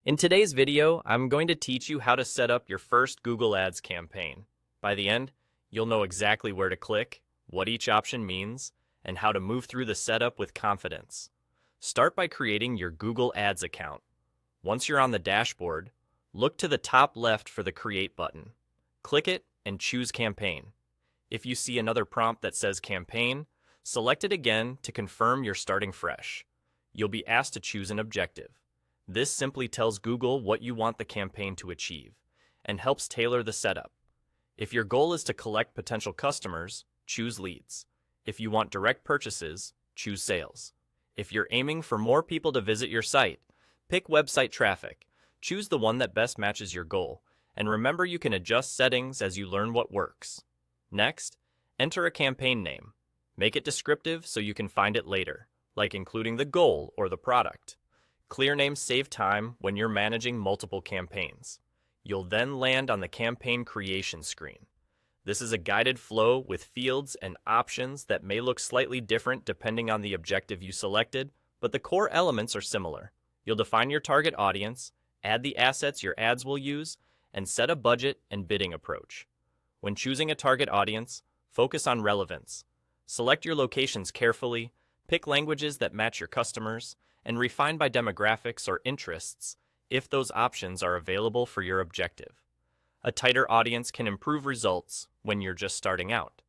In today's video, I'm going to teach you how to set up your first Google Ads campaign. By the end, you'll know exactly where to click, what each option means, and how to move through the setup with confidence. Start by creating your Google Ads account. Once you're on the dashboard, look to the top left for the Create button. Click it and choose Campaign. If you see another prompt that says Campaign, select it again to confirm you're starting fresh. You'll be asked to choose an objective. This simply tells Google what you want the campaign to achieve and helps tailor the setup. If your goal is to collect potential customers, choose Leads. If you want direct purchases, choose Sales. If you're aiming for more people to visit your site, pick Website Traffic. Choose the one that best matches your goal, and remember you can adjust settings as you learn what works. Next, enter a campaign name. Make it descriptive so you can find it later, like including the goal or the product. Clear names save time when you're managing multiple campaigns. You'll then land on the campaign creation screen. This is a guided flow with fields and options that may look slightly different depending on the objective you selected, but the core elements are similar. You'll define your target audience, add the assets your ads will use, and set a budget and bidding approach. When choosing a target audience, focus on relevance. Select your locations carefully, pick languages that match your customers, and refine by demographics or interests if those options are available for your objective. A tighter audience can improve results when you're just starting out.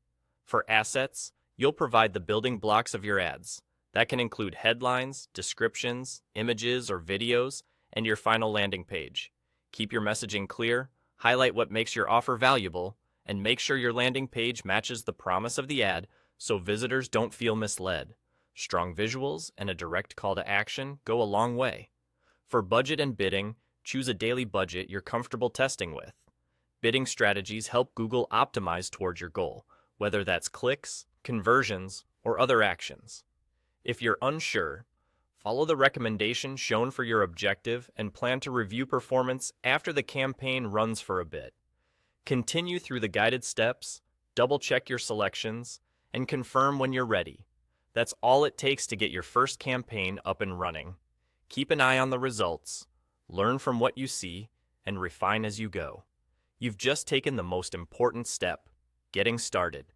For assets, you'll provide the building blocks of your ads. That can include headlines, descriptions, images, or videos, and your final landing page. Keep your messaging clear, highlight what makes your offer valuable, and make sure your landing page matches the promise of the ad so visitors don't feel misled. Strong visuals and a direct call to action go a long way. For budget and bidding, choose a daily budget you're comfortable testing with. Bidding strategies help Google optimize towards your goal, whether that's clicks, conversions, or other actions. If you're unsure, follow the recommendation shown for your objective and plan to review performance after the campaign runs for a bit. Continue through the guided steps, double-check your selections, and confirm when you're ready. That's all it takes to get your first campaign up and running. Keep an eye on the results, learn from what you see, and refine as you go. You've just taken the most important step, getting started.